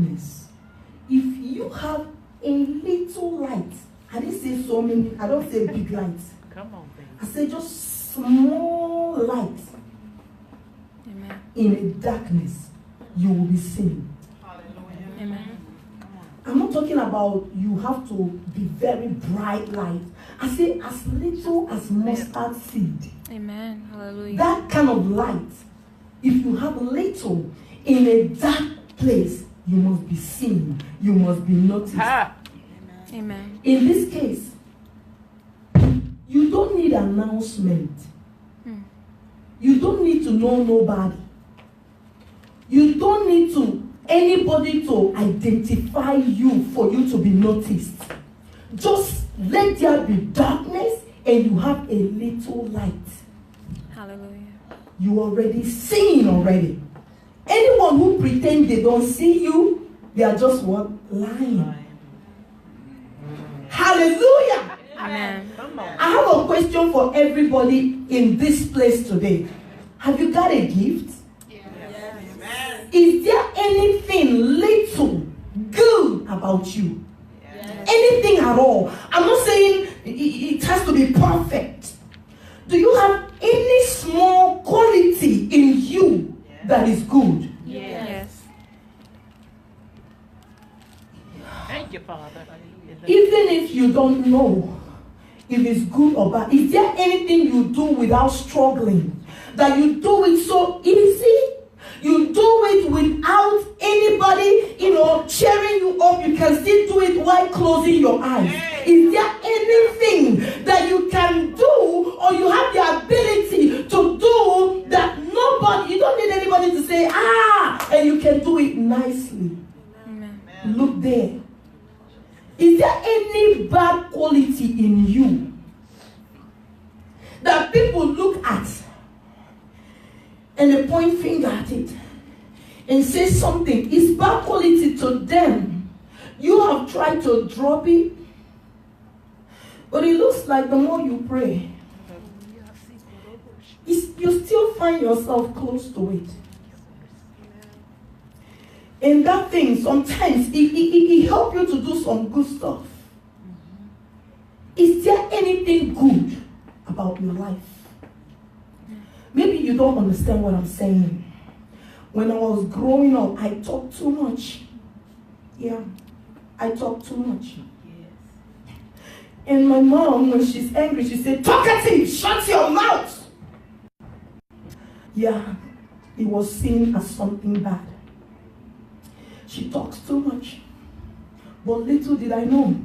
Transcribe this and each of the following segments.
darkness, if you have a little light, I didn't say so many, I don't say big lights. Come on, baby. I say just small light. Amen. In a darkness, you will be seen. Amen. I'm not talking about you have to be very bright light. I say as little as mustard seed. Amen. Hallelujah. That kind of light, if you have little in a dark place, you must be seen. You must be noticed. Amen. In this case, you don't need announcement. You don't need to know nobody. You don't need anybody to identify you for you to be noticed. Just let there be darkness and you have a little light. Hallelujah. You already seen already. Anyone who pretend they don't see you, they are just what? Lying. Hallelujah. Amen. I have a question for everybody in this place today. Have you got a gift? Yes. Is there anything little good about you? Yes. Anything at all? I'm not saying it has to be perfect. Do you have any small quality in you that is good? Yes. Thank you, Father. Even if you don't know if it's good or bad, is there anything you do without struggling? That you do it so easy? You do it without anybody, cheering you up. You can still do it while closing your eyes. Is there anything that you can do or you have the ability to do that you don't need anybody to say, and you can do it nicely? Amen. Look there. Is there any bad quality in you that people look at and they point finger at it and say something is bad quality to them? You have tried to drop it, but it looks like the more you pray, you still find yourself close to it. And that thing, sometimes, it helps you to do some good stuff. Is there anything good about your life? Maybe you don't understand what I'm saying. When I was growing up, I talked too much. Yeah, I talked too much. And my mom, when she's angry, she said, "Talkative, shut your mouth." Yeah, it was seen as something bad. She talks too much. But little did I know,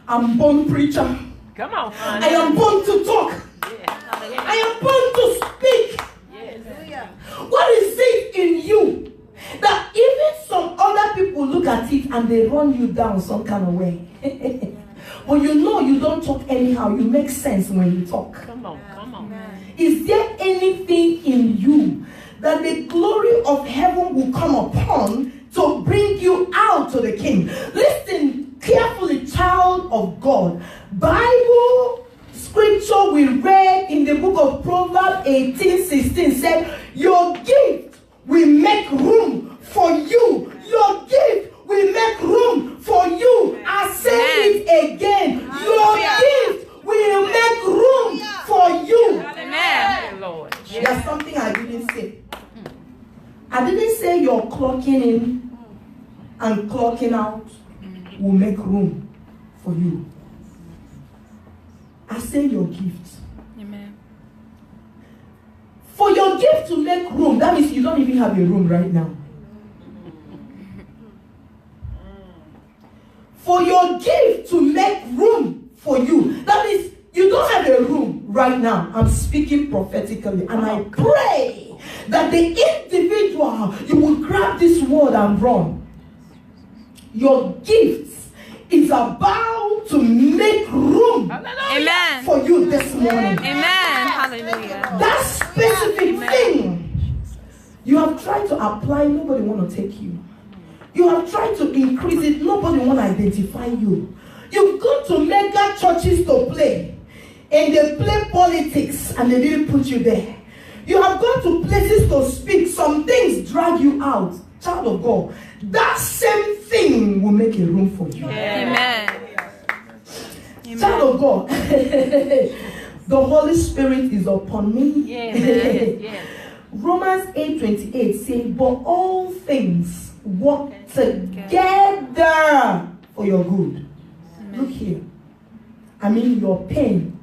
I'm born preacher. Come on, honey. I am born to talk. I am born to speak. Yes. What is it in you that even some other people look at it and they run you down some kind of way? But you don't talk anyhow. You make sense when you talk. Come on. Is there anything in you that the glory of heaven will come upon to bring you out to the King? Listen carefully, child of God. Bible scripture we read in the book of Proverbs 18:16 said, "Your gift will make room for you. Your gift will make room for you." I say it again. Your gift will make room for you. Amen. Lord. There's something I didn't say. I didn't say your clocking in and clocking out will make room for you. I say your gift. Amen. For your gift to make room, that means you don't even have a room right now. For your gift to make room for you, that means you don't have a room right now. I'm speaking prophetically, and I pray that the individual, you will grab this word and run. Your gift is about to make room Amen. for you this morning. Amen. Hallelujah. That specific thing you have tried to apply, nobody want to take you. You have tried to increase it, nobody want to identify you. You've gone to mega churches to play, and they play politics and they didn't put you there. You have gone to places to speak, some things drag you out. child of God, that same thing will make a room for you. Amen. Child of God, the Holy Spirit is upon me. Yes. Romans 8:28 says, but all things work together for your good. Look here. I mean, your pain,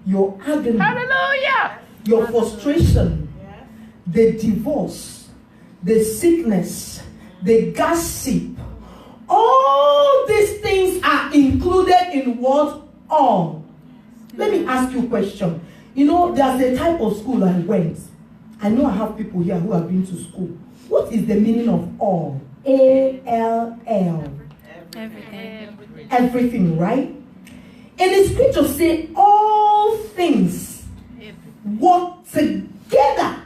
your agony, Hallelujah. your frustration, the divorce, the sickness, the gossip, all these things are included in what? All. Let me ask you a question. You know, there's a type of school I went. I know I have people here who have been to school. What is the meaning of all? A-L-L. Everything. Everything, right? And the scripture say all things work together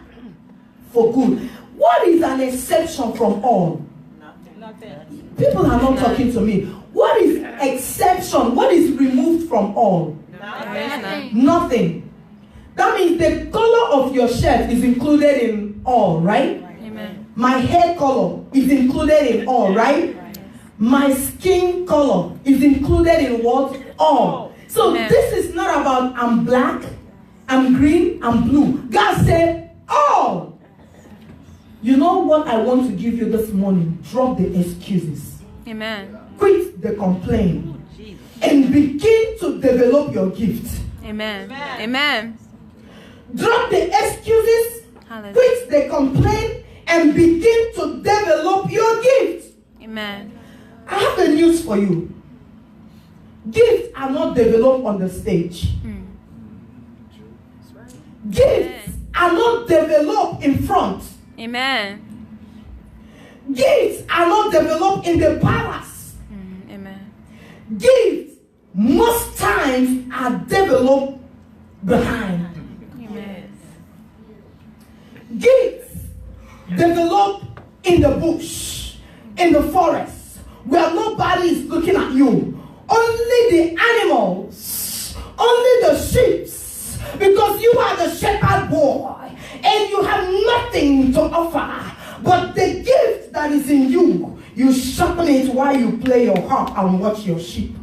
for good. What is an exception from all? Nothing. People are not talking to me. What is exception? What is removed from all? Nothing. That means the color of your shirt is included in all, right? Amen. My hair color is included in all, right? My skin color is included in what? All. So Amen. this is not about I'm black, I'm green, I'm blue. God said all. You know what I want to give you this morning? Drop the excuses. Amen. Quit the complaint. And begin to develop your gift. Amen. Amen. Drop the excuses. Hallelujah. Quit the complaint. And begin to develop your gift. Amen. I have the news for you. Gifts are not developed on the stage. Gifts are not developed in front. Amen. Gifts are not developed in the palace. Amen. Gifts, most times, are developed behind. Amen. Gifts develop in the bush, in the forest, where nobody is looking at you. Only the animals, only the sheep, because you are the shepherd boy and you have nothing to offer. But the gift that is in you, you sharpen it while you play your harp and watch your sheep.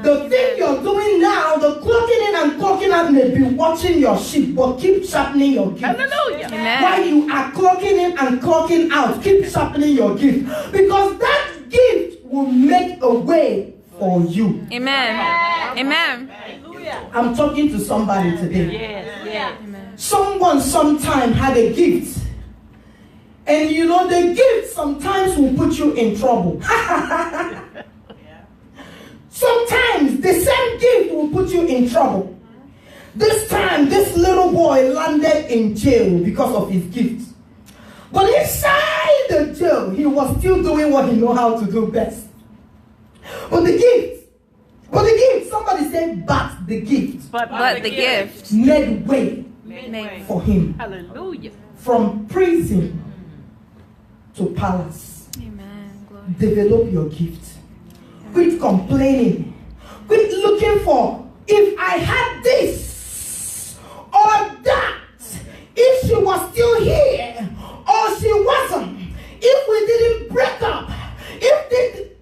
The thing you're doing now, the clocking in and clocking out may be watching your sheep, but keep sharpening your gift. Hallelujah. Amen. While you are clocking in and clocking out, keep sharpening your gift. Because that gift will make a way for you. Amen. Amen. I'm talking to somebody today. Yes. Amen. Someone sometime had a gift. And you know, the gift sometimes will put you in trouble. Sometimes the same gift will put you in trouble. This time, this little boy landed in jail because of his gift. But inside the jail, he was still doing what he knew how to do best. But the gift, somebody said, but the gift But the gift made way made for him. Hallelujah. From prison to palace. Amen. Glory. Develop your gift. Quit complaining. Quit looking for, if I had this or that, if she was still here or she wasn't, if we didn't break up,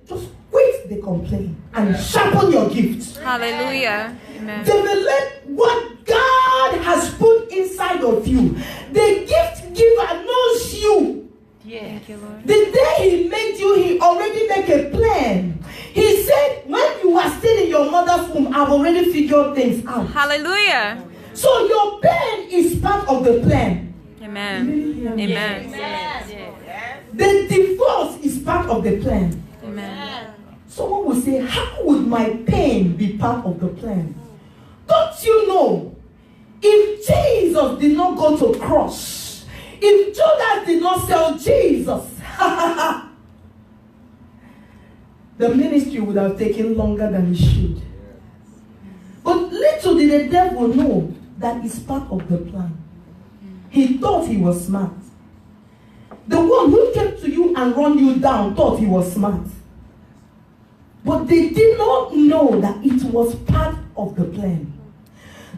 just quit the complaint and sharpen your gift. Hallelujah. Amen. Develop what God has put inside of you. The gift giver knows you. Yes. Thank you, Lord. The day he made you, he already made a plan. He said, when you were still in your mother's womb, I've already figured things out. Hallelujah. So your pain is part of the plan. Amen. Amen. The divorce is part of the plan. Amen. Someone will say, how would my pain be part of the plan? Don't you know, if Jesus did not go to cross, if Judas did not sell Jesus, the ministry would have taken longer than it should. But little did the devil know that it's part of the plan. He thought he was smart. The one who came to you and run you down thought he was smart. But they did not know that it was part of the plan.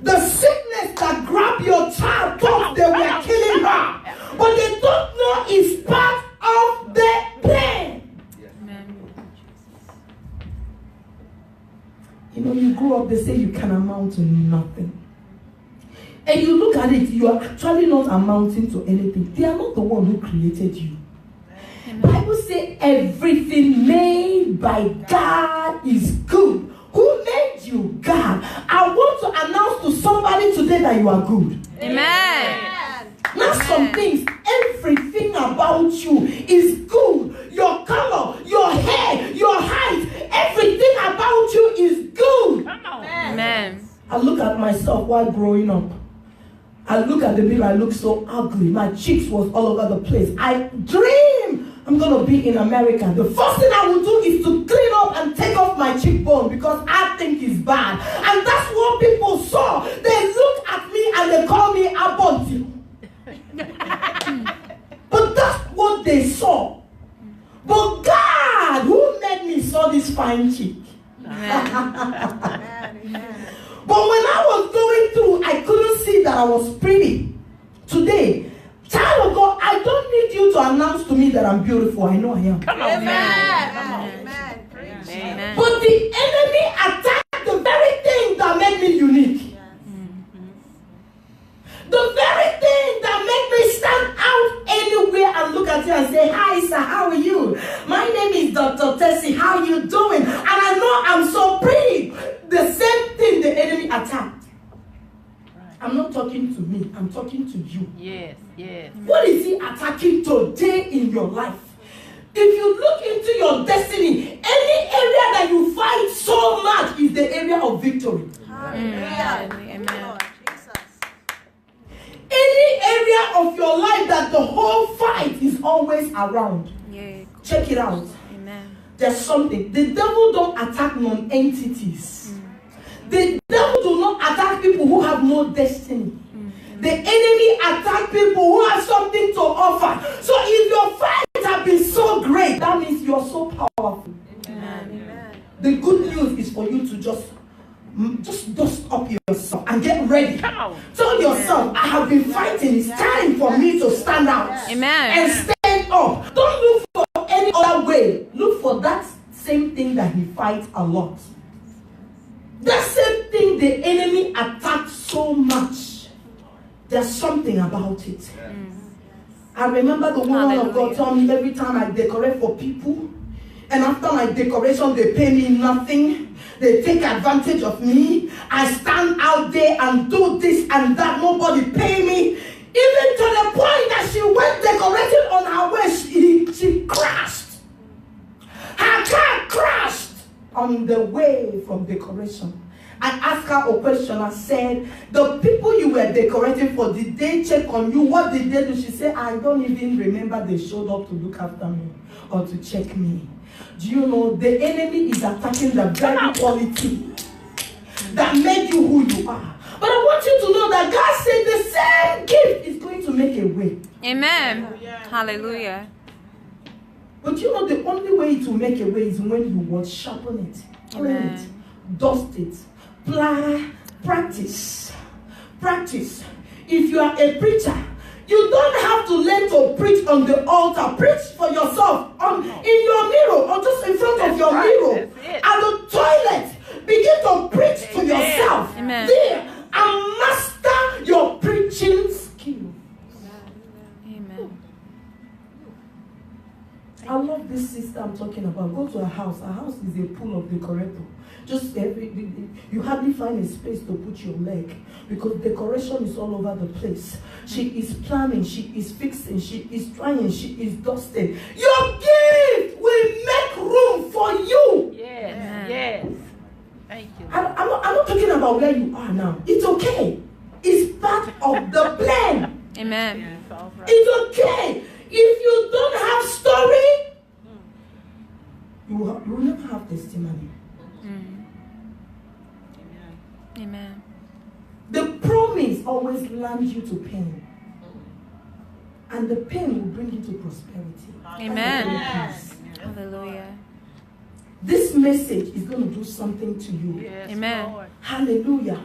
The sickness that grabbed your child thought they were killing her. But they don't know it's part of the plan. Amen. You know, you grow up, they say you can amount to nothing. And you look at it, you are actually not amounting to anything. They are not the one who created you. Bible says everything made by God is good. Who made you? God. I want to announce to somebody today that you are good. Amen. Not some things. Everything about you is good. Your color, your hair, your height, everything about you is good. Come on. Amen. I look at myself while growing up. I look at the mirror, I look so ugly. My cheeks was all over the place. I dream I'm going to be in America. The first thing I will do is to clean up and take off my cheekbone because I think it's bad. And that's what people saw. They look at me and they call me Abonti. But that's what they saw. But God, who made me, saw this fine cheek. But when I was going through, I couldn't see that I was pretty. Today, child of God, I don't need you to announce to me that I'm beautiful. I know I am. Come on. Amen. Amen. But the enemy attacked the very thing that made me unique. The very thing that made me stand out anywhere and look at you and say, hi, sir, how are you? My name is Dr. Tessie. How are you doing? And I know I'm so pretty. The same thing the enemy attacked. I'm not talking to me. I'm talking to you. Yes, yes. What is he attacking today in your life? If you look into your destiny, any area that you fight so much is the area of victory. Amen. Any area of your life that the whole fight is always around. Yeah. Check it out. Amen. There's something. The devil don't attack non-entities. The devil do not attack people who have no destiny. The enemy attack people who have something to offer. So if your fight has been so great, that means you're so powerful. Amen. The good news is for you to just dust up yourself and get ready. Come on. Tell yourself, I have been fighting. It's time for me to stand out Amen. and stand up. Don't look for any other way. Look for that same thing that he fights a lot. That same thing the enemy attacks so much. There's something about it. I remember the woman of God told me every time I decorate for people, and after my decoration, they pay me nothing. They take advantage of me. I stand out there and do this and that. Nobody pay me. Even to the point that she went decorating on her way, she crashed. Her car crashed on the way from decoration. I asked her a question. I said, the people you were decorating for, did they check on you? What did they do? She said, I don't even remember they showed up to look after me or to check me. Do you know the enemy is attacking the very quality that made you who you are? But I want you to know that God said the same gift is going to make a way. Amen. Hallelujah. But you know the only way to make a way is when you will sharpen it, clean it, dust it, practice. Practice. If you are a preacher, you don't have to learn to preach on the altar. Preach for yourself in your mirror or just in front of your mirror. At the toilet, begin to preach to yourself. Amen. There, and master your preaching skill. Amen. I love this sister I'm talking about. Go to her house. Her house is a pool of decorator. Just you hardly find a space to put your leg because decoration is all over the place. She is planning, she is fixing, she is trying, she is dusting. Your gift will make room for you. Yes, yes. Thank you. I'm not talking about where you are now. It's okay. It's part of the plan. Amen. It's all right. It's okay. If you don't have story, you will never have testimony. Amen. The promise always lands you to pain. And the pain will bring you to prosperity. Amen. Yes. Hallelujah. This message is going to do something to you. Yes, Amen. Lord. Hallelujah.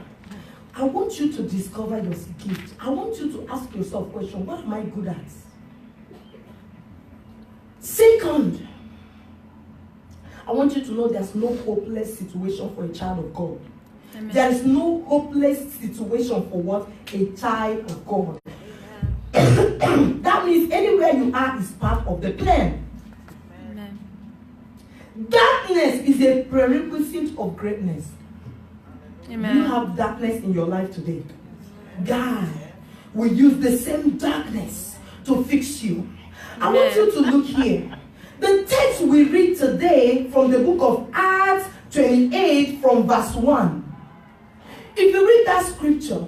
I want you to discover your gift. I want you to ask yourself a question. What am I good at? Second, I want you to know there's no hopeless situation for a child of God. Amen. There is no hopeless situation for what? A child of God. That means anywhere you are is part of the plan. Amen. Darkness is a prerequisite of greatness. Amen. You have darkness in your life today. God will use the same darkness to fix you. I want you to look here. The text we read today from the book of Acts 28 from verse 1. If you read that scripture,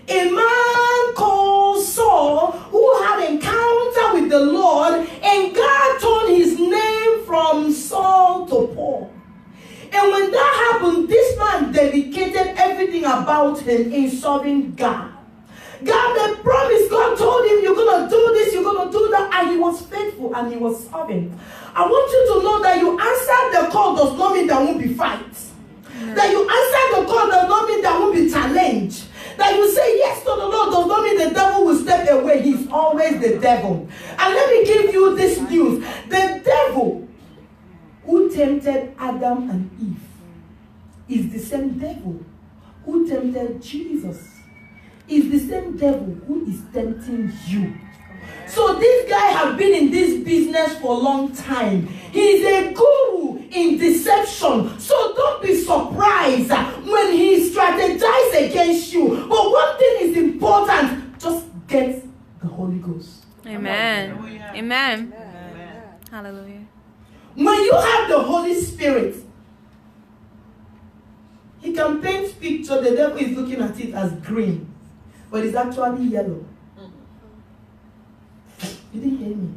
a man called Saul who had encounter with the Lord, and God turned his name from Saul to Paul. And when that happened, this man dedicated everything about him in serving God. God made promise. God told him, you're going to do this, you're going to do that. And he was faithful and he was serving. I want you to know that you answered the call does not mean there won't be fights. That you answer the call does not mean there won't be challenge. That you say yes to the Lord does not mean the devil will step away. He's always the devil. And let me give you this news. The devil who tempted Adam and Eve is the same devil who tempted Jesus. Is the same devil who is tempting you. So this guy has been in this business for a long time. He's a guru in deception. So don't be surprised when he strategizes against you. But one thing is important. Just get the Holy Ghost. Amen. Amen. Hallelujah. When you have the Holy Spirit, he can paint picture. The devil is looking at it as green, but it's actually yellow. You didn't hear me.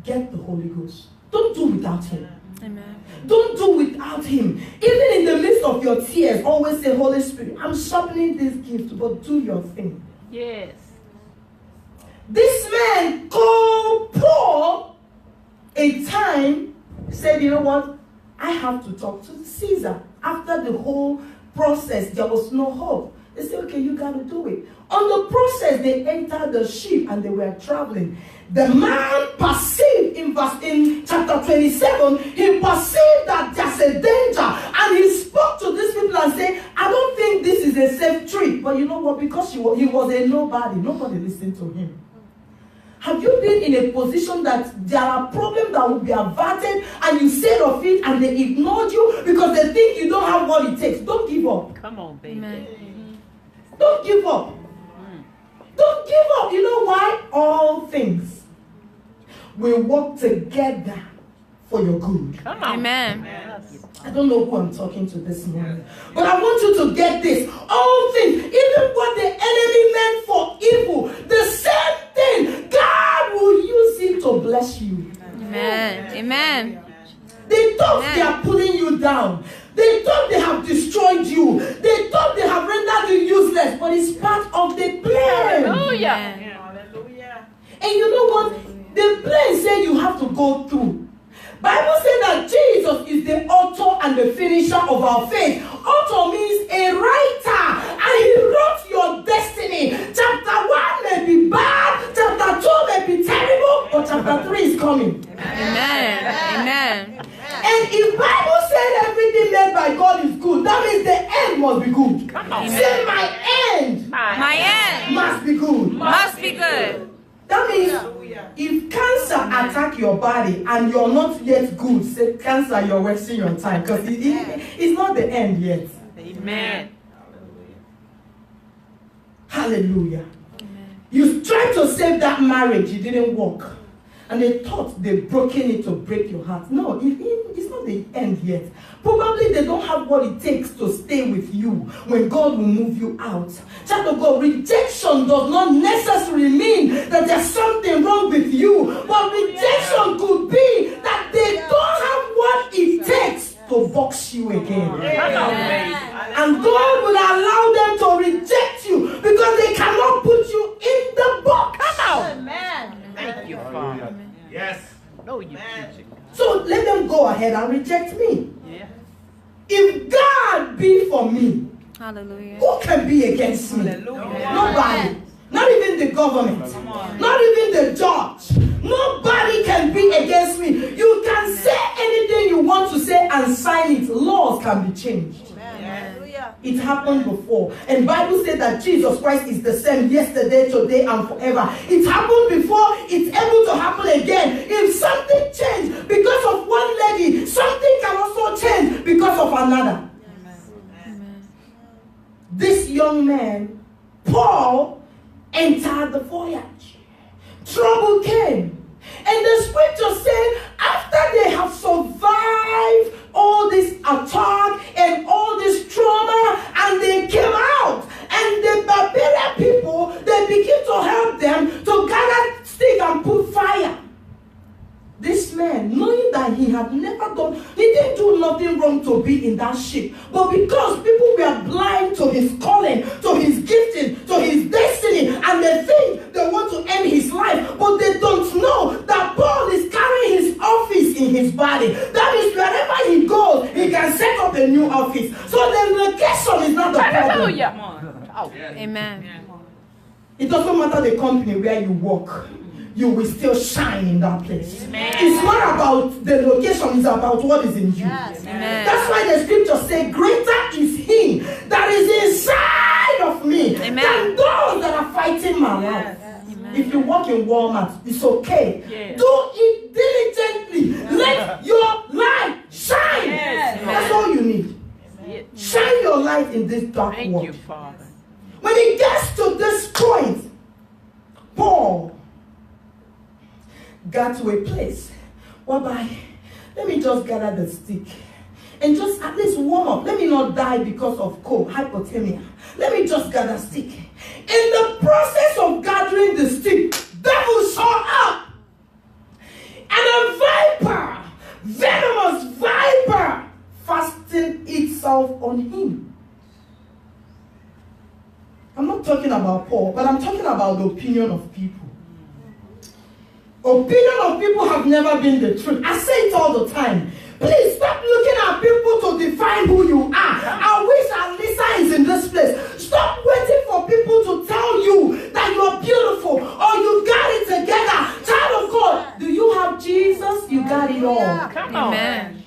Get the Holy Ghost. Don't do without him. Amen. Don't do without him. Even in the midst of your tears, always say, Holy Spirit, I'm sharpening this gift, but do your thing. Yes. This man called Paul a time said, you know what? I have to talk to Caesar. After the whole process, there was no hope. They said, okay, you got to do it. On the process, they entered the ship and they were traveling. The man perceived in chapter 27, he perceived that there's a danger. And he spoke to these people and said, I don't think this is a safe trip. But you know what? Because he was a nobody. Nobody listened to him. Have you been in a position that there are problems that will be averted and you said of it and they ignored you because they think you don't have what it takes? Don't give up. Come on, baby. Amen. Don't give up. Don't give up. You know why? All things will work together for your good. Come on. Amen. I don't know who I'm talking to this morning, but I want you to get this. All things, even what the enemy meant for evil, the same thing, God will use it to bless you. Amen. Amen. They thought they are pulling you down. They thought they have destroyed you. They thought they have rendered you useless, but it's part of the plan. Hallelujah. Hallelujah. And you know what? The plan said you have to go through. Bible said that Jesus is the author and the finisher of our faith. Author means a writer, and he wrote your destiny. Chapter 1 may be bad, chapter 2 may be terrible, but chapter 3 is coming. Amen. Amen. And if Bible said everything made by God is good, that means the end must be good. Come on. Say my end My end must be good. must be good. That means if cancer attack your body and you're not yet good, say cancer, you're wasting your time because it's not the end yet. Amen. Hallelujah. Amen. You tried to save that marriage, it didn't work. And they thought they'd broken it to break your heart. No, it's not the end yet. Probably they don't have what it takes to stay with you when God will move you out. Child of God, rejection does not necessarily mean that there's something wrong with you. But rejection could be that they don't have what it takes to box you again. Come on, baby. And God will allow them to reject you because they cannot put you in the box. Come on. Amen. Thank you, Father. Yes. No, you preaching. So let them go ahead and reject me. Yeah. If God be for me, Hallelujah. who can be against me? Hallelujah. Nobody. Not even even the government, not even the judge. Nobody can be against me. You can say anything you want to say and sign it. Laws can be changed. It happened before. And Bible said that Jesus Christ is the same yesterday, today, and forever. It happened before. It's able to happen again. If something changed because of one lady, something can also change because of another. Amen. This young man, Paul, entered the voyage. Trouble came. And the scripture said, after they have survived all this attack and all this trauma, and they came out, and the barbarian people, they begin to help them to gather stick and put fire. This man, knowing that he had never done, he didn't do nothing wrong to be in that ship. But because people were blind to his calling, to his gifting, to his destiny, and they think they want to end his life, but they don't know that Paul is carrying his office in his body. That is, wherever he goes, he can set up a new office. So the location is not the problem. Amen. It doesn't matter the company where you work. You will still shine in that place. Amen. It's not about the location, it's about what is in you. Yes. Amen. That's why the scripture says, greater is he that is inside of me than those that are fighting my life. If you work in Walmart, it's okay. Yes. Do it diligently. Let your light shine. Yes. That's all you need. Yes. Shine your light in this dark world. Thank you, Father. When it gets to this point, Paul got to a place whereby, let me just gather the stick and just at least warm up. Let me not die because of cold, hypothermia. Let me just gather stick. In the process of gathering the stick, devil saw up. And a viper, venomous viper, fastened itself on him. I'm not talking about Paul, but I'm talking about the opinion of people. Opinion of people have never been the truth. I say it all the time. Please stop looking at people to define who you are. I wish Alisa is in this place. Stop waiting for people to tell you that you're beautiful or you got it together. Child of God, do you have Jesus? You got it all. Come on. Amen.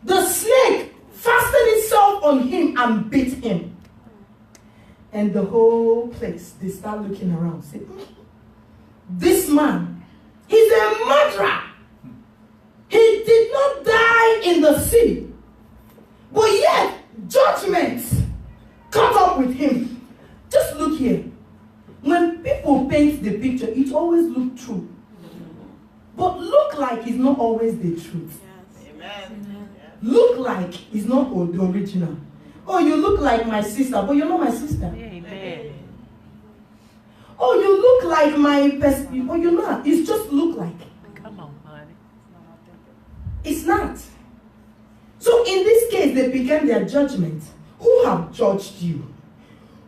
The snake fastened itself on him and bit him. And the whole place, they start looking around. Say, this man, he's a murderer. He did not die in the sea. But yet, judgment caught up with him. Just look here. When people paint the picture, it always looks true. But look like it's not always the truth. Yes. Amen. Look like it's not the original. Oh, you look like my sister, but you're not my sister. Amen. Oh, you look like my person, but you're not. It's just look like. Come on, honey. It's not. So in this case, they began their judgment. Who have judged you?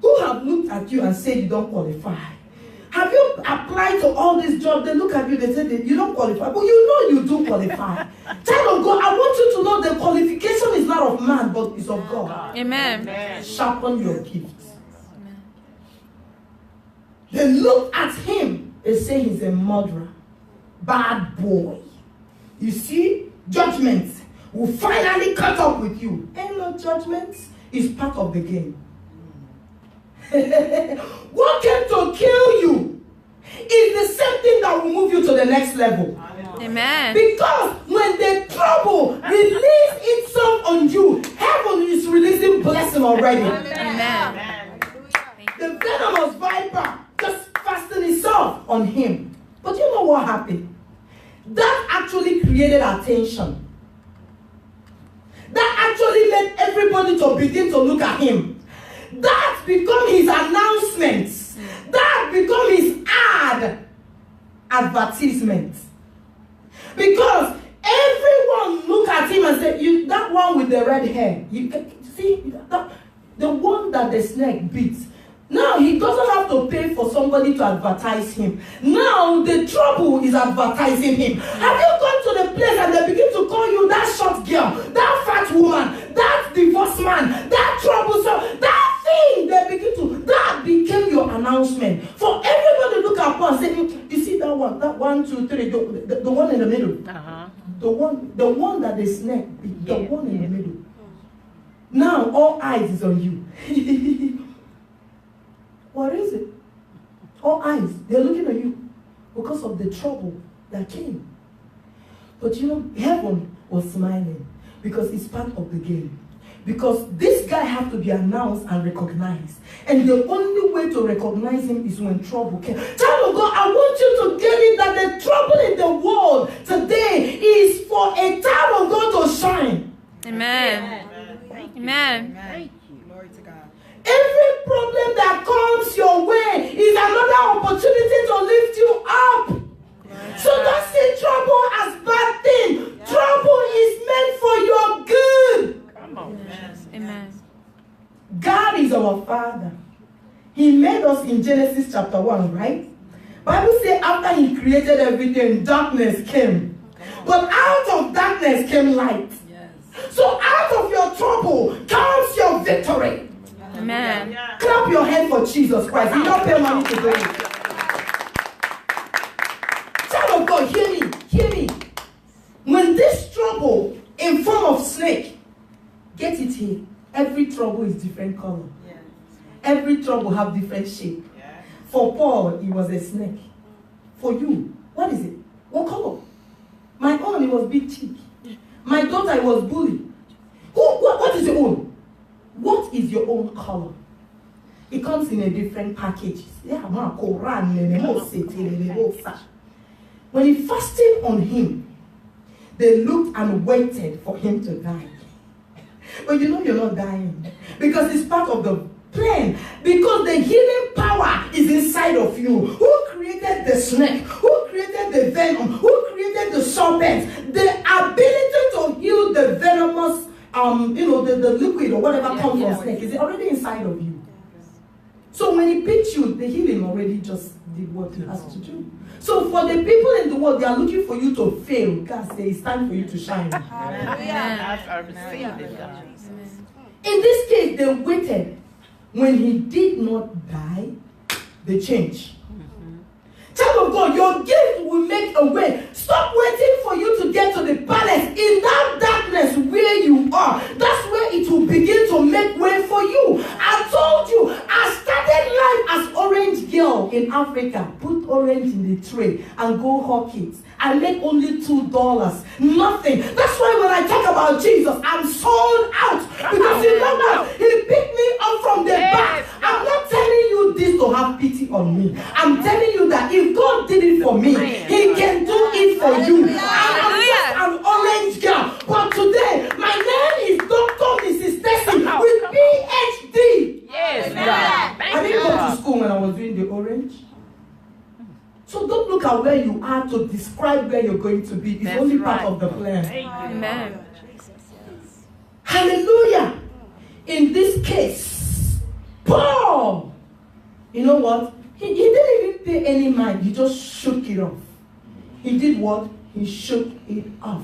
Who have looked at you and said you don't qualify? Have you applied to all these jobs? They look at you, they say that you don't qualify. But you know you do qualify. Child of God, I want you to know the qualification is not of man, but is of God. Amen. Sharpen your gifts. They look at him, they say he's a murderer. Bad boy. You see, judgment will finally catch up with you. Ain't no judgment, is part of the game. What came to kill you is the same thing that will move you to the next level. Amen. Because when the trouble releases itself on you, heaven is releasing blessing already. Amen. The venomous viper just fastened itself on him. But you know what happened? That actually created attention. That actually led everybody to begin to look at him. That become his announcements. That become his advertisement. Because everyone look at him and say, "You, that one with the red hair, you can see that, the one that the snake beats." Now he doesn't have to pay for somebody to advertise him. Now the trouble is advertising him. Have you gone to the place and they begin to call you that short girl, that fat woman, that divorced man, that troublesome, that thing? They begin to, that That became your announcement. For everybody to look at Paul and say, you see that one, 2, 3, the one in the middle. The one that is neck, the one in the middle. Now all eyes is on you. What is it? All eyes, they're looking at you because of the trouble that came. But you know, heaven was smiling because it's part of the game. Because this guy had to be announced and recognized. And the only way to recognize him is when trouble came. Child of God, I want you to get it that the trouble in the world today is for a child of God to shine. Amen. Amen. Thank you. Glory to God. Every problem that comes your way is another opportunity to lift you up. So don't see trouble as bad thing. Trouble is meant for your good. Amen. God is our Father. He made us in Genesis chapter 1, right? Bible says after he created everything, darkness came. But out of darkness came light. So out of your trouble comes your victory. Amen. Clap your hand for Jesus Christ. You don't pay money to do it. Child of God, hear me. When this trouble in form of snake, get it here. Every trouble is different color. Every trouble have different shape. For Paul, it was a snake. For you, what is it? What color? My own, it was big cheek. My daughter, it was bully. What is your own? What is your own color? It comes in a different package. When he fasted on him, they looked and waited for him to die. But you know you're not dying. Because it's part of the plan. Because the healing power is inside of you. Who created the snake? Who created the venom? Who created the serpent? The ability to heal the venomous, the liquid or whatever comes from snake is already inside of you. So when he picked you, the healing already just did what it has to do. So for the people in the world, they are looking for you to fail. God says it's time for you to shine. In this case, they waited. When he did not die, they changed. Child of God, your gift will make a way. Stop waiting for you to get to the palace. In that darkness where you are, that's where it will begin to make way for you. I told you, I started life as orange girl in Africa. Put orange in the tray and go hawk it. I make only $2. Nothing. That's why when I talk about Jesus, I'm sold out. Because you know what? He picked me up from the back. I'm not telling you this to have pity on me. I'm telling you that if God did it for me, He can do it for you. I'm just an orange girl. But today, my name is Dr. Mrs. Tessie with PhD. Yes, God. I didn't go to school when I was doing the orange. So don't look at where you are to describe where you're going to be. It's That's only right. part of the plan. Amen. Hallelujah. In this case, Paul, you know what? He didn't even pay any mind. He just shook it off. He did what? He shook it off.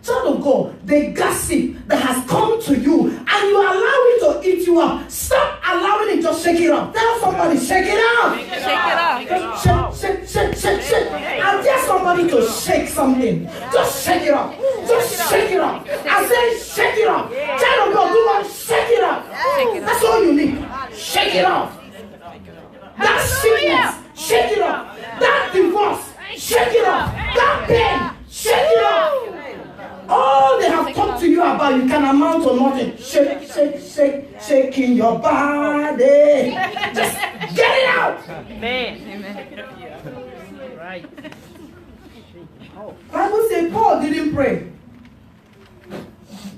Child of God, the gossip that has come to you and you allow it to eat you up. Stop allowing it, just shake it off. Tell somebody, shake it off. Shake it off. Shake. I dare somebody to shake something. Just shake it off. Just shake it off. I said shake it off. Child of God, do what? Shake it off. That's all you need. Shake it off. That sickness, shake it off. That divorce, shake it off. That pain, shake it off. All they have talked to you about, you can amount to nothing. Shaking your body. Just get it out. Amen. Right. Bible says Paul didn't pray.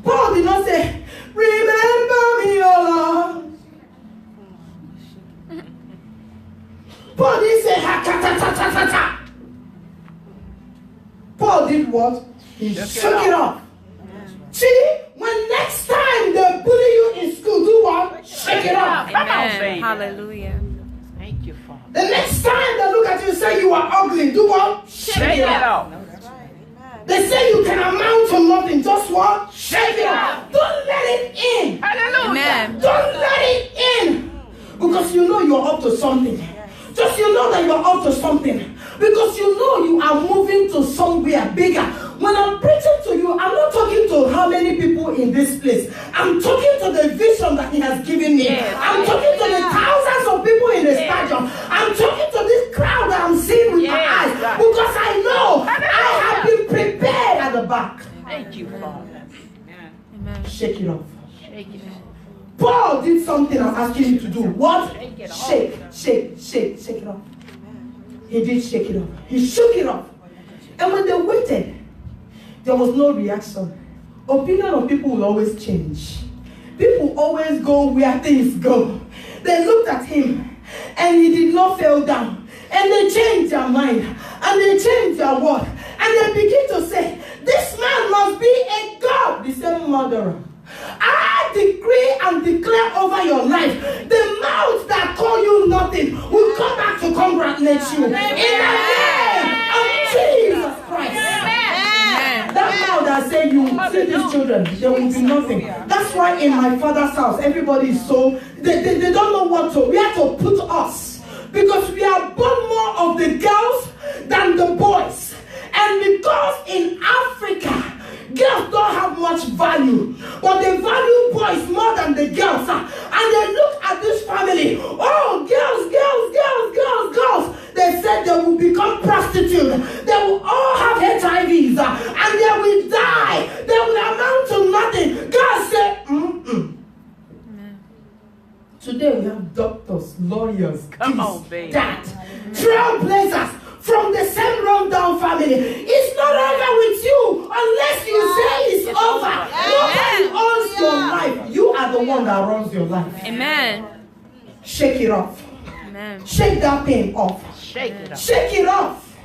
Paul did not say, remember me, O Lord. Paul didn't say, ha, ta, ta, ta, ta, ta, ta. Paul did what? He shook it off. See, when next time they bully you in school, do what? Shake it off. Amen. Hallelujah. Thank you, Father. The next time they look at you and say you are ugly, do what? Shake it off. They say you can amount to nothing. Just what? Shake it off. Don't let it in. Hallelujah. Amen. Don't let it in. Because you know you're up to something. Just you know that you're up to something. Because you know you are moving to somewhere bigger. When I'm preaching to you, I'm not talking to how many people in this place. I'm talking to the vision that He has given me. I'm talking to the thousands of people in the stadium. I'm talking to this crowd that I'm seeing with my eyes. Because I know I have been prepared at the back. Thank you, Father. Amen. Shake it off. Shake it off. Paul did something I'm asking you to do. What? Shake it off. Shake it off. He did shake it off. He shook it off. And when they waited, there was no reaction. Opinion of people will always change. People always go where things go. They looked at him and he did not fall down. And they changed their mind. And they changed their word. And they begin to say, this man must be a God. The same murderer. I decree and declare over your life, the mouth that call you nothing will come back to congratulate you. In the name of Jesus Christ. That mouth that say you see these children, there will be nothing. That's why in my father's house, everybody is so, they don't know what to, where to put us. Because we are born more of the girls than the boys. And because in Africa, girls don't have much value, but they value boys more than the girls. And they look at this family, oh, girls. They said they will become prostitutes. They will all have HIVs and they will die. They will amount to nothing. God said, Today we have doctors, lawyers, that trailblazers from the same rundown family. It's not over with you unless you say it's over. Nobody owns your life. You are the one that runs your life. Amen. Shake it off. Amen. Shake that pain off. Shake it off. Shake it off.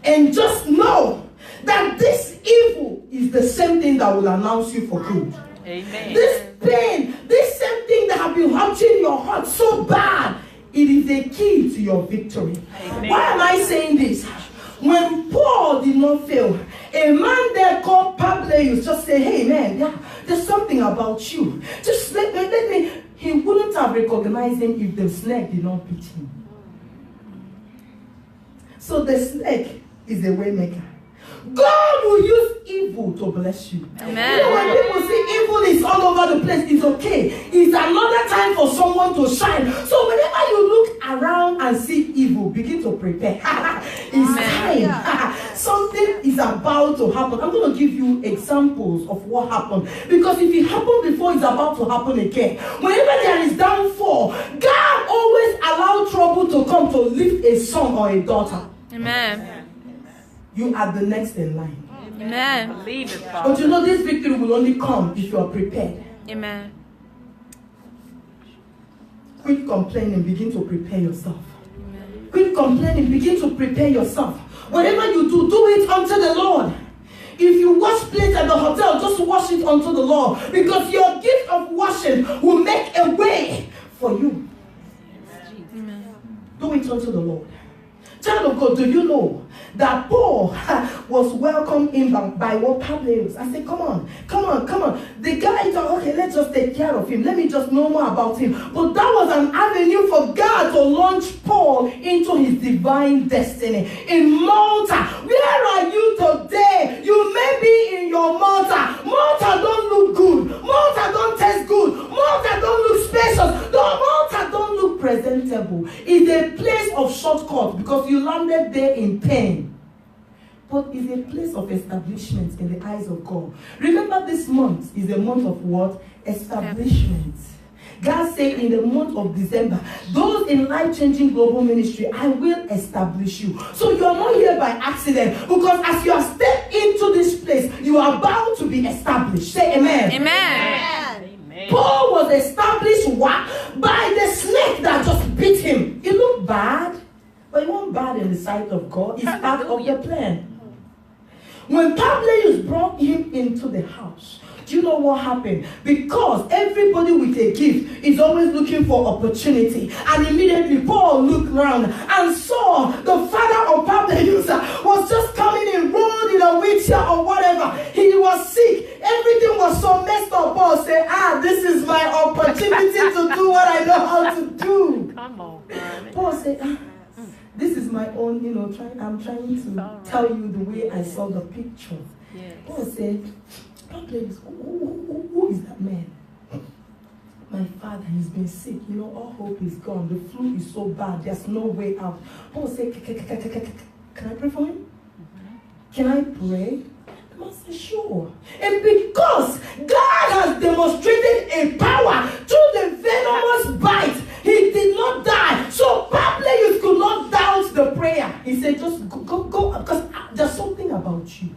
And just know that this evil is the same thing that will announce you for good. Amen. This pain, this same thing that have been hurting your heart so bad, it is a key to your victory. Amen. Why am I saying this? When Paul did not fail, a man there called Publius just said, hey man, there's something about you. Just let me. He wouldn't have recognized him if the snake did not beat him. So the snake is a way maker. God will use evil to bless you. Amen. You know, when people say evil is all over the place, it's okay. It's another time for someone to shine. So whenever you look around and see evil, begin to prepare. It's time. Something is about to happen. I'm going to give you examples of what happened. Because if it happened before, it's about to happen again. Whenever there is downfall, God always allows trouble to come to lift a son or a daughter. Amen. You are the next in line. Amen. Believe it, Father. But you know this victory will only come if you are prepared. Amen. Quit complaining, begin to prepare yourself. Quit complaining, begin to prepare yourself. Whatever you do, do it unto the Lord. If you wash plates at the hotel, just wash it unto the Lord. Because your gift of washing will make a way for you. Amen. Do it unto the Lord. Child of God, do you know that Paul was welcomed in by what Publius? I said, come on. The guy thought, okay, let's just take care of him. Let me just know more about him. But that was an avenue for God to launch Paul into his divine destiny. In Malta, where are you today? You may be in your Malta. Malta don't look good. Malta don't taste good. Malta don't look spacious. Malta don't look presentable. It's a place of shortcut because you landed there in pain. But it's a place of establishment in the eyes of God. Remember, this month is a month of what? Establishment. God said in the month of December, those in life-changing global ministry, I will establish you. So you are not here by accident, because as you have stepped into this place, you are bound to be established. Say amen. Amen. Paul was established what? By the snake that just beat him. It looked bad, but it wasn't bad in the sight of God. It's part of the plan. When Publius brought him into the house, do you know what happened? Because everybody with a gift is always looking for opportunity. And immediately Paul looked around and saw the father of Publius was just coming in, rolled in a wheelchair or whatever. He was sick. Everything was so messed up. Paul said, this is my opportunity to do what I know how to do. trying to tell you the way I saw the picture. Yes. Paul said, who is that man? My father, he's been sick. You know, all hope is gone. The flu is so bad. There's no way out. Paul said, can I pray for him? Can I pray? The man said, sure. And because God has demonstrated a power through the venomous bite, he did not die. So Publius could not doubt the prayer. He said, just go, because there's something about you.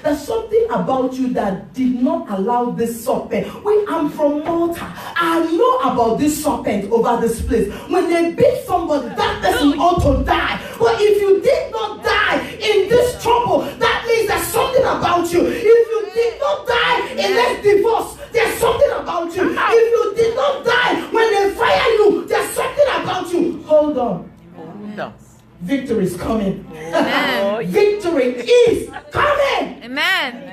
There's something about you that did not allow this serpent. I'm from Malta. I know about this serpent over this place. When they beat somebody, that person ought to die. But if you did not die in this trouble, that means there's something about you. If you did not die in this divorce, there's something about you. If you did not die when they fire you, there's something about you. Hold on. Victory is coming. Victory is coming. Amen.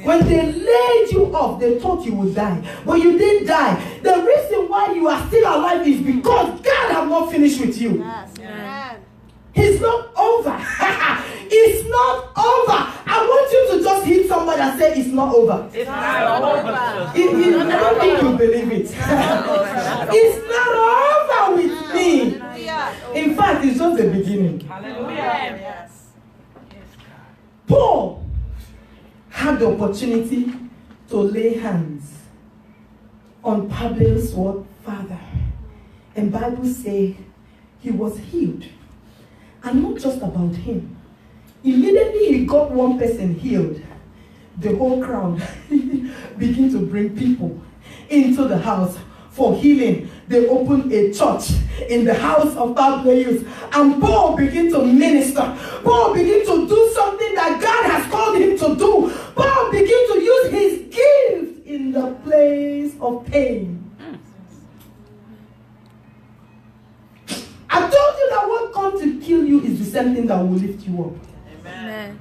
When they laid you off, they thought you would die. But you didn't die. The reason why you are still alive is because God has not finished with you. Yes. It's not over. It's not over. I want you to just hit somebody and say it's not over. It's not over. I don't think you believe it. It's not over with me. In fact, it's just the beginning. Hallelujah. Paul had the opportunity to lay hands on Publius' father. And Bible says he was healed. And not just about him. Immediately he got one person healed. The whole crowd began to bring people into the house for healing. They opened a church in the house of Publius. And Paul began to minister. Paul began to do something that God has called him to do. Paul began to use his gift in the place of pain. I told you that what comes to kill you is the same thing that will lift you up. Amen.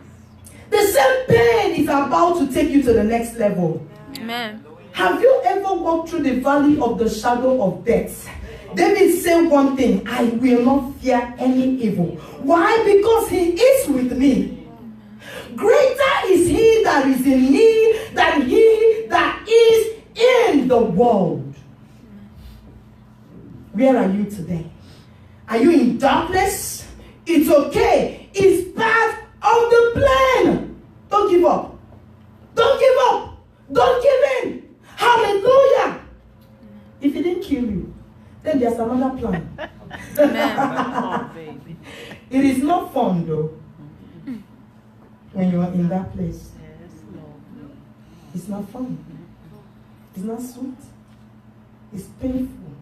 The same pain is about to take you to the next level. Amen. Have you ever walked through the valley of the shadow of death? David said one thing, I will not fear any evil. Why? Because he is with me. Greater is he that is in me than he that is in the world. Where are you today? Are you in darkness? It's okay. It's part of the plan. Don't give up. Don't give up. Don't give in. Hallelujah. If it didn't kill you, then there's another plan. Oh, baby. It is not fun though. When you are in that place. Yes, Lord. It's not fun. It's not sweet. It's painful.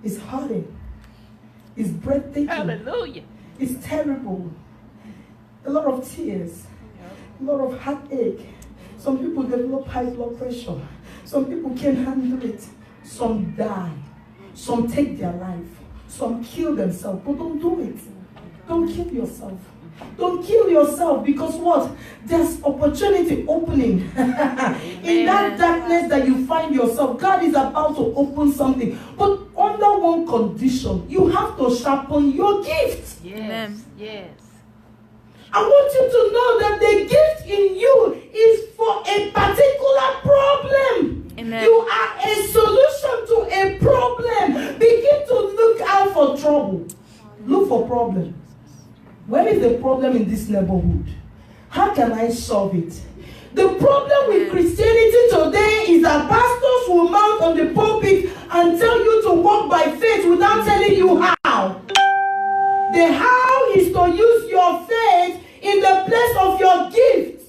It's hurting. It's breathtaking. Hallelujah. It's terrible. A lot of tears. A lot of heartache. Some people develop high blood pressure. Some people can't handle it. Some die. Some take their life. Some kill themselves. But don't do it. Don't kill yourself. Don't kill yourself because what? There's opportunity opening. In that darkness that you find yourself, God is about to open something. But under one condition, you have to sharpen your gift. Yes. Yes. I want you to know that the gift in you is for a particular problem. Amen. You are a solution to a problem. Begin to look out for trouble. Look for problems. Where is the problem in this neighborhood? How can I solve it? The problem with Christianity today is that pastors will mount on the pulpit and tell you to walk by faith without telling you how. The how is to use your faith in the place of your gift.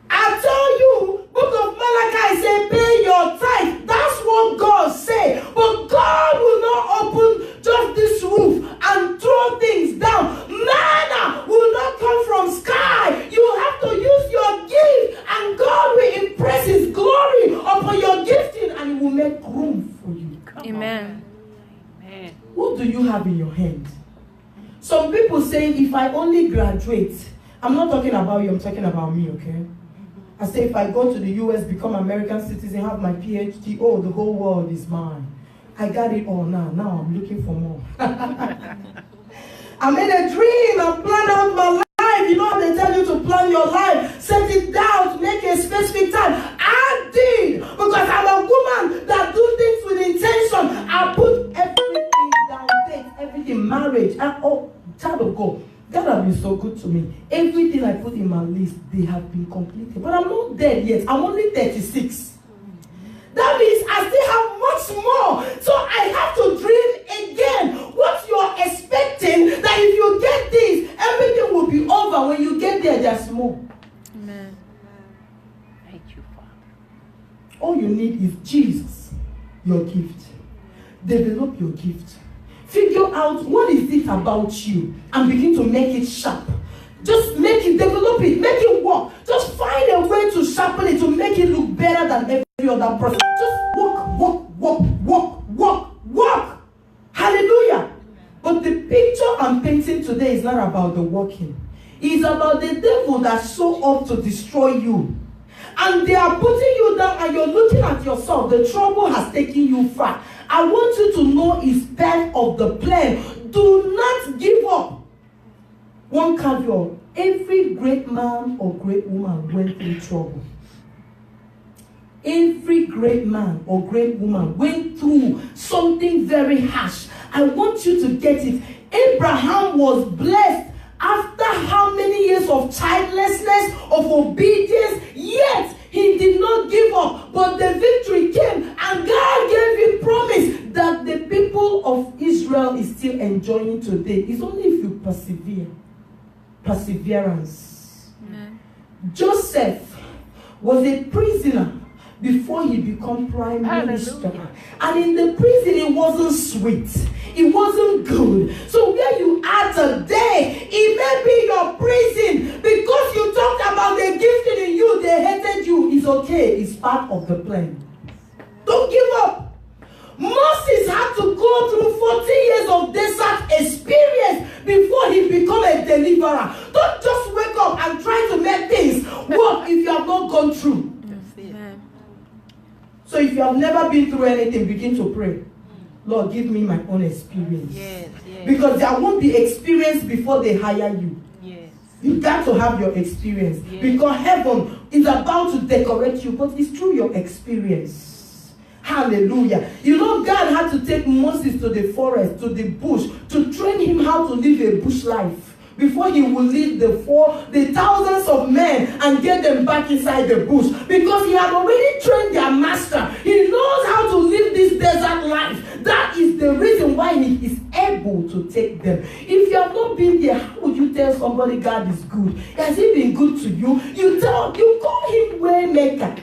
I tell you, book of Malachi say, pay your tithe. That's what God say. But God will not open just this roof and throw things down. Manna will not come from sky. You have to use your gift, and God will impress His glory upon your gifting, and He will make room for you. Amen. Amen. What do you have in your hand? Some people say, if I only graduate, I'm not talking about you, I'm talking about me, okay? I say, if I go to the US, become American citizen, have my PhD, oh, the whole world is mine. I got it all now. Now I'm looking for more. I made a dream and planned out my life. You know how they tell you to plan your life, set it down, make a specific time. I did, because I'm a woman that do things with intention. I put everything down, date, everything, marriage, and child of God. God has been so good to me. Everything I put in my list, they have been completed. But I'm not dead yet. I'm only 36. That means I still have much more. So I have to dream again. What you're expecting, that if you get this, everything will be over. When you get there, there's more. Amen. Thank you, Father. All you need is Jesus, your gift. Develop your gift. Figure out what is it about you and begin to make it sharp. Just make it, develop it, make it work. Just find a way to sharpen it, to make it look better than every other person. Just work. Hallelujah. But the picture I'm painting today is not about the working. It's about the devil that's so up to destroy you. And they are putting you down and you're looking at yourself. The trouble has taken you far. I want you to know it's part of the plan. Do not give up. One caveat, every great man or great woman went through trouble. Every great man or great woman went through something very harsh. I want you to get it. Abraham was blessed after how many years of childlessness, of obedience, yet he did not give up. But the victory came and God gave him promise that the people of Israel is still enjoying today. It's only if you persevere. Perseverance. Amen. Joseph was a prisoner before he became prime minister. And in the prison, it wasn't sweet. It wasn't good. So where you are today, it may be your prison. Because you talked about the gifting in you, they hated you. It's okay. It's part of the plan. Don't give up. Moses had to go through 40 years of desert experience before he became a deliverer. Don't just wake up and try to make things work if you have not gone through. Amen. So if you have never been through anything, begin to pray. Lord, give me my own experience. Yes, yes. Because there won't be experience before they hire you. Yes. You got to have your experience. Yes. Because heaven is about to decorate you, but it's through your experience. Hallelujah. You know, God had to take Moses to the forest, to the bush, to train him how to live a bush life before he would lead the thousands of men and get them back inside the bush, because he had already trained their master. He knows how to live this desert life. That is the reason why he is able to take them. If you have not been there, how would you tell somebody God is good? Has he been good to you? You call him way maker.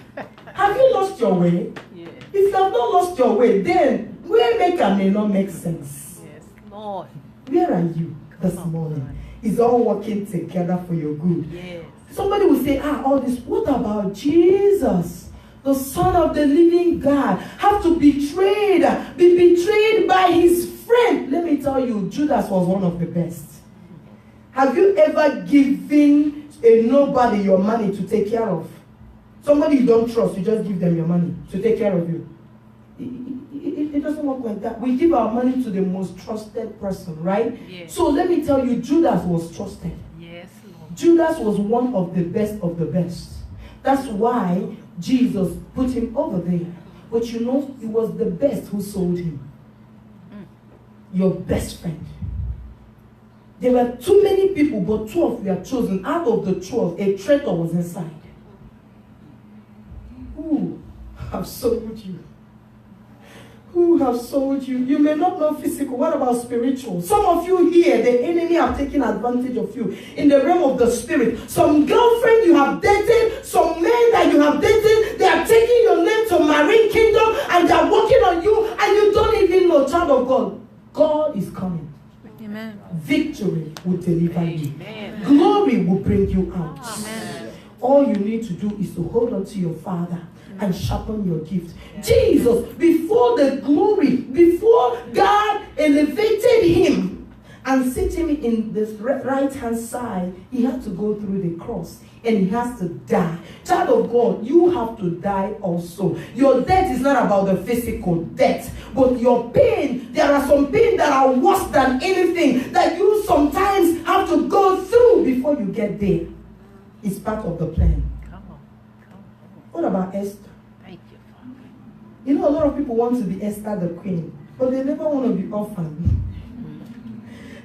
Have you lost your way? Yes. If you have not lost your way, then waymaker may not make sense. Yes, Lord. Where are you this morning? It's all working together for your good. Yes. Somebody will say, all this, what about Jesus, the Son of the living God, have to be betrayed by his friend? Let me tell you, Judas was one of the best. Have you ever given a nobody your money to take care of? Somebody you don't trust, you just give them your money to take care of you. It doesn't work like that. We give our money to the most trusted person, right? Yes. So let me tell you, Judas was trusted. Yes, Lord. Judas was one of the best of the best. That's why Jesus put him over there. But you know, it was the best who sold him. Your best friend. There were too many people, but 12 were chosen. Out of the 12, a traitor was inside. Who have sold you? Who have sold you? You may not know physical. What about spiritual? Some of you here, the enemy have taken advantage of you in the realm of the spirit. Some girlfriend you have dated, some men that you have dated, they are taking your name to marine kingdom and they are working on you and you don't even know. Child of God, God is coming. Amen. Victory will deliver you. Amen. Glory will bring you out. Amen. All you need to do is to hold on to your Father and sharpen your gift. Jesus, before the glory, before God elevated him and sitting in the right hand side, he had to go through the cross and he has to die. Child of God, you have to die also. Your death is not about the physical death, but your pain. There are some pain that are worse than anything that you sometimes have to go through before you get there. It's part of the plan. Come on. What about Esther? Thank you, Father. You know, a lot of people want to be Esther the queen, but they never want to be orphaned.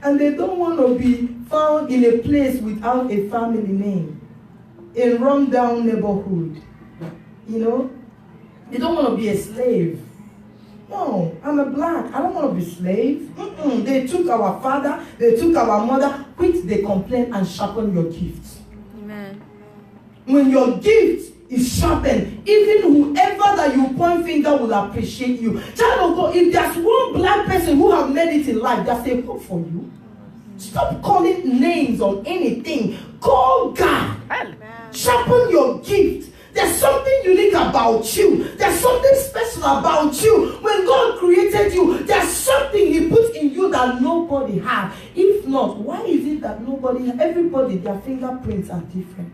And they don't want to be found in a place without a family name, a run-down neighborhood. You know, they don't want to be a slave. No, I'm a black. I don't want to be slave. They took our father, they took our mother. Quit the complaint and sharpen your gifts. Amen. When your gift is sharpened, even whoever that you point finger will appreciate you. Child of God, if there's one black person who have made it in life, that's a hope for you. Stop calling names on anything. Call God. Sharpen your gift. There's something unique about you. There's something special about you. When God created you, there's something He put in you that nobody has. If not, why is it that everybody, their fingerprints are different?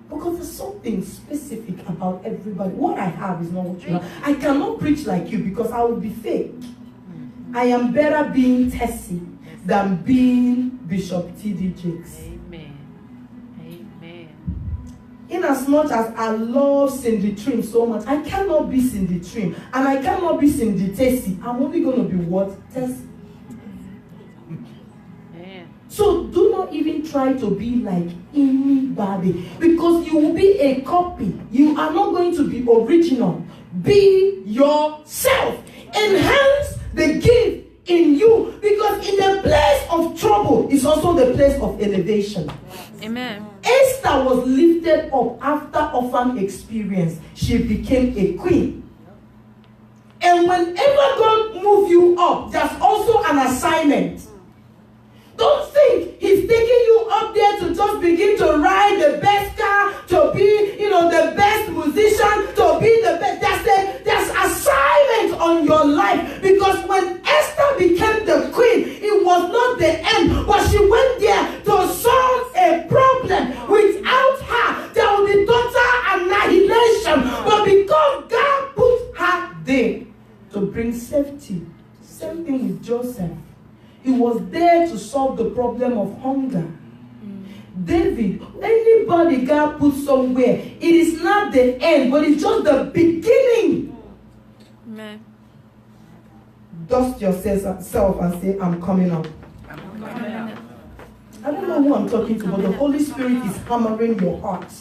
Because there's something specific about everybody. What I have is not what you have. I cannot preach like you because I will be fake. I am better being Tessie than being Bishop T.D. Jakes. Amen. Amen. In as much as I love Cindy Trim so much, I cannot be Cindy Trim. And I cannot be Cindy Tessie. I'm only going to be what? Tessie. So do not even try to be like anybody, because you will be a copy. You are not going to be original. Be yourself. Enhance the gift in you, because in the place of trouble is also the place of elevation. Amen. Esther was lifted up after orphan experience. She became a queen. And whenever God moves you up, there's also an assignment. Don't think He's taking you up there to just begin to ride the best car, to be, the best musician, to be the best. There's assignment on your life. Because when Esther became the queen, it was not the end, but she went there to solve a problem. Without her, there would be total annihilation. But because God put her there to bring safety. Same thing with Joseph. He was there to solve the problem of hunger. David, anybody God put somewhere, it is not the end, but it's just the beginning. Amen. Dust yourself and say, I'm coming up. Amen. I don't know who I'm talking to, but the Holy Spirit is hammering your heart.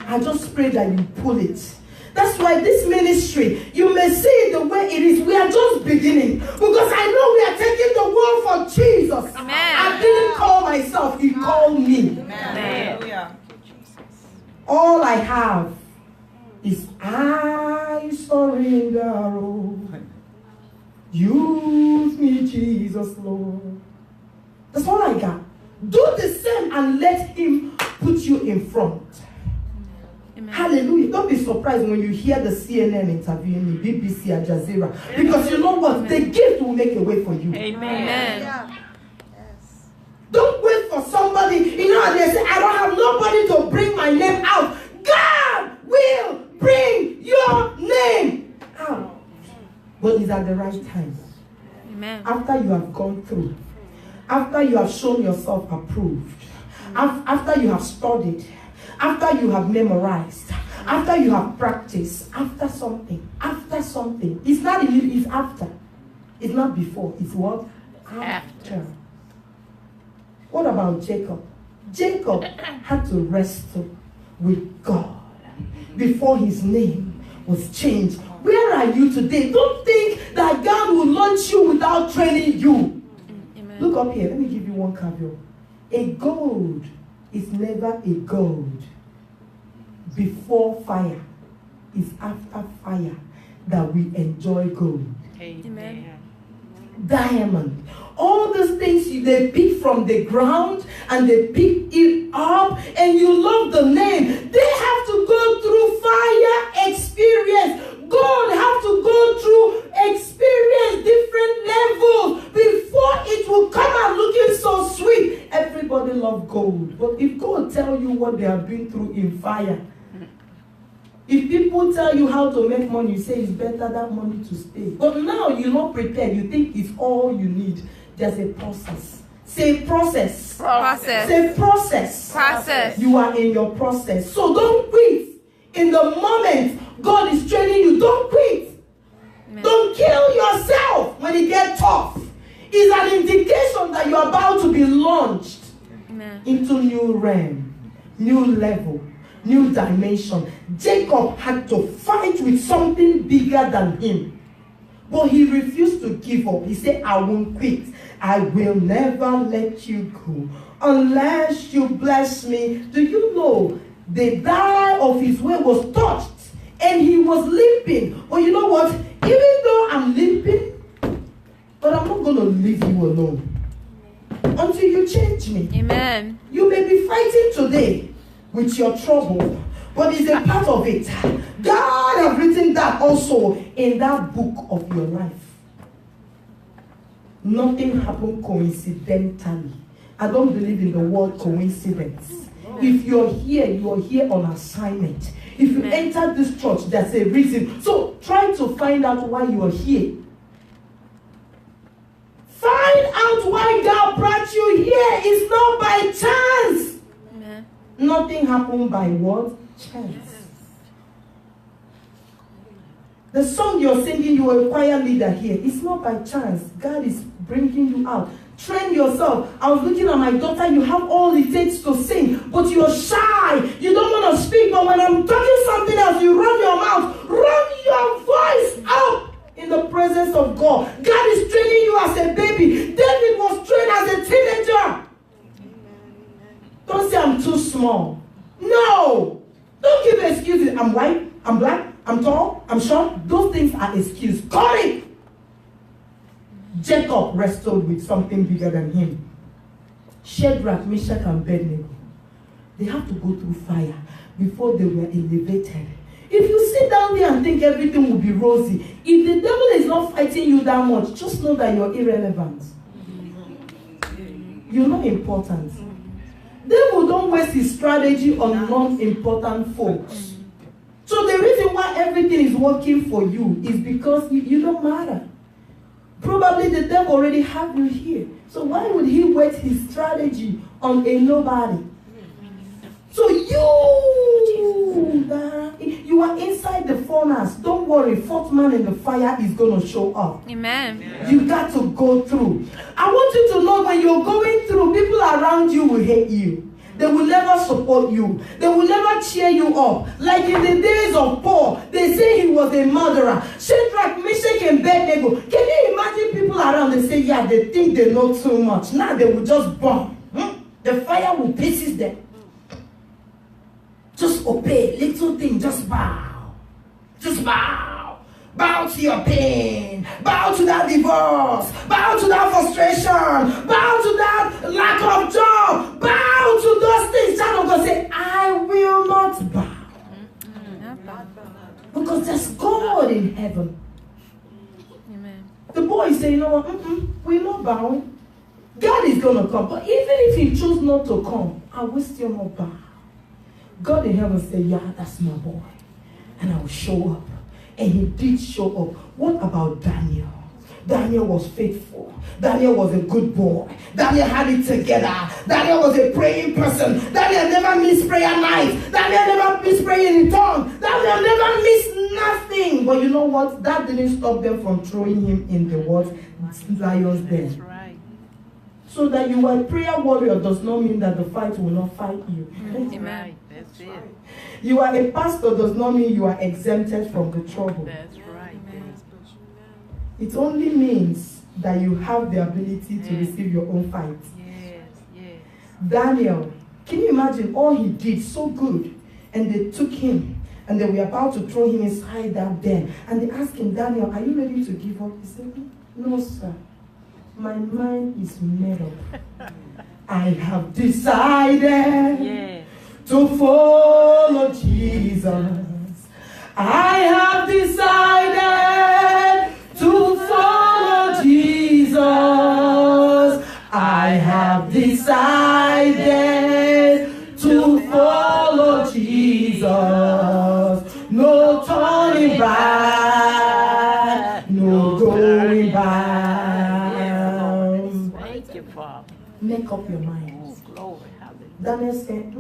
I just pray that you pull it. That's why this ministry, you may see it the way it is. We are just beginning. Because I know we are taking the world for Jesus. Amen. I didn't call myself. He called me. Amen. All I have is I surrender all. Use me, Jesus, Lord. That's all I got. Do the same and let Him put you in front. Amen. Hallelujah. Don't be surprised when you hear the CNN interviewing me, BBC, Al Jazeera. Because you know what? The gift will make a way for you. Amen. Don't wait for somebody. And they say, I don't have nobody to bring my name out. God will bring your name out. But it's at the right time. Amen. After you have gone through. After you have shown yourself approved. After you have studied. After you have memorized, after you have practiced, after something. It's not immediate, it's after. It's not before, it's what? After. What about Jacob? Jacob had to wrestle with God before his name was changed. Where are you today? Don't think that God will launch you without training you. Amen. Look up here, let me give you one caveat. A gold is never a gold before fire. It's after fire that we enjoy gold. Amen. Diamond. All those things they pick from the ground and they pick it up and you love the name. They have to go through fire experience. God have to go through experience different levels before it will come out looking everybody loves gold. But if God tell you what they have been through in fire, if people tell you how to make money, you say it's better that money to stay. But now you're not prepared. You think it's all you need. There's a process. Say process. Process. Say process. Process. You are in your process. So don't quit. In the moment God is training you, don't quit. Amen. Don't kill yourself when it gets tough. It's an indication that you're about to be launched Amen. into new realm, new level, new dimension. Jacob had to fight with something bigger than him. But he refused to give up. He said, I won't quit. I will never let you go unless you bless me. Do you know the die of his way was touched and he was limping? But you know what? Even though I'm limping, but I'm not going to leave you alone until you change me. Amen. You may be fighting today with your trouble, but it's a part of it. God has written that also in that book of your life. Nothing happened coincidentally. I don't believe in the word coincidence. If you're here on assignment. If you enter this church, there's a reason. So try to find out why you are here. Find out why God brought you here. It's not by chance. Amen. Nothing happened by what? Chance. The song you're singing, you are a choir leader here. It's not by chance. God is bringing you out. Train yourself. I was looking at my daughter. You have all it takes to sing, but you're shy. You don't want to speak. But when I'm talking something else, you run your mouth. Run your voice out in the presence of God. God is training you as a baby. David was trained as a teenager. Don't say I'm too small. No. Don't give excuses. I'm white. I'm black. I'm tall. I'm short. Those things are excuses. Call it. Jacob wrestled with something bigger than him. Shadrach, Meshach, and Abednego. They have to go through fire before they were elevated. If you sit down there and think everything will be rosy, if the devil is not fighting you that much, just know that you're irrelevant. You're not important. Devil don't waste his strategy on non-important folks. So the reason why everything is working for you is because you don't matter. Probably the devil already have you here. So why would he waste his strategy on a nobody? So you are inside the furnace. Don't worry, fourth man in the fire is going to show up. Amen. You got to go through. I want you to know when you're going through, people around you will hate you. They will never support you. They will never cheer you up. Like in the days of Paul, they say he was a murderer. Shadrach, Meshach, and Abednego. Can you imagine people around? They say, yeah, they think they know too much. Now they will just burn. The fire will pieces them. Just obey. Little thing, just bow. Just bow. Bow to your pain. Bow to that divorce. Bow to that frustration. Bow to that lack of job. Bow to those things. Child of God say, I will not bow. Because there's God in heaven. Amen. The boy say, you know what? We're not bowing. God is going to come. But even if he choose not to come, I will still not bow. God in heaven say, yeah, that's my boy. And I will show up. And he did show up. What about Daniel? Daniel was faithful. Daniel was a good boy. Daniel had it together. Daniel was a praying person. Daniel never missed prayer night. Daniel never missed praying in tongues. Daniel never missed nothing. But you know what? That didn't stop them from throwing him in the what? Lion's den. That's right. So that you are a prayer warrior does not mean that the fight will not fight you. That's Amen. right. That's it. You are a pastor does not mean you are exempted from the trouble. That's right. It only means that you have the ability to receive your own fight. Yes, yes. Daniel, can you imagine all he did so good? And they took him and they were about to throw him inside that den. And they asked him, Daniel, are you ready to give up? He said, no, sir. My mind is made up. I have decided to follow Jesus. I have decided to follow Jesus. I have have decided to follow Jesus. No turning back, no going back. Thank you, Father. Make up your mind. Oh, glory, hallelujah. Daniel said,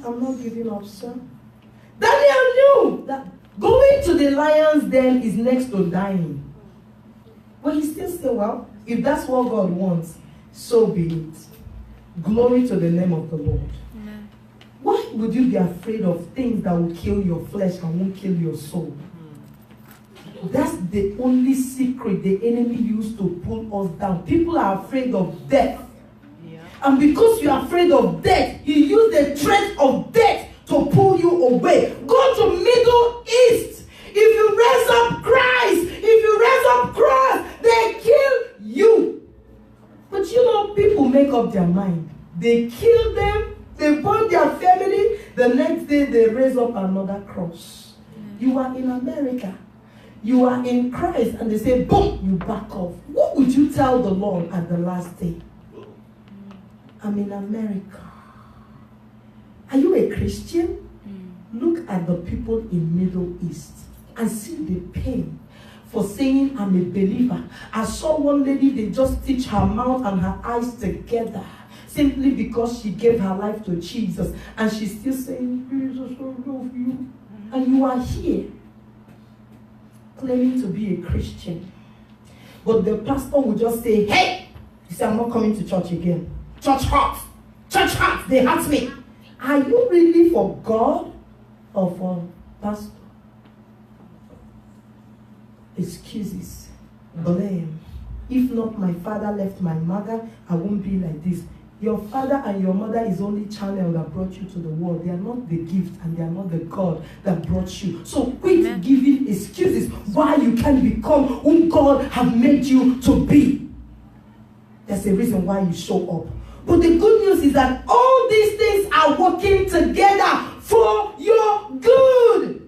I'm not giving up, sir. Daniel knew that going to the lion's den is next to dying. But he still said, well, if that's what God wants, so be it. Glory to the name of the Lord. Amen. Why would you be afraid of things that will kill your flesh and won't kill your soul? That's the only secret the enemy used to pull us down. People are afraid of death. Yeah. And because you're afraid of death, he used the threat of death to pull you away. Go to Middle East. If you raise up Christ, they kill you. But you know, people make up their mind. They kill them, they burn their family, the next day they raise up another cross. You are in America. You are in Christ, and they say, boom, you back off. What would you tell the Lord at the last day? I'm in America. Are you a Christian? Look at the people in Middle East and see the pain for saying I'm a believer. I saw one lady, they just stitched her mouth and her eyes together simply because she gave her life to Jesus. And she's still saying, Jesus, I love you. And you are here claiming to be a Christian. But the pastor will just say, hey, you say, I'm not coming to church again. Church hurt. They hurt me. Are you really for God or for pastor? Excuses, blame. If not my father left my mother, I won't be like this. Your father and your mother is only channel that brought you to the world. They are not the gift and they are not the God that brought you. So quit giving excuses why you can't become who God has made you to be. That's the reason why you show up. But the good news is that all these things are working together for your good.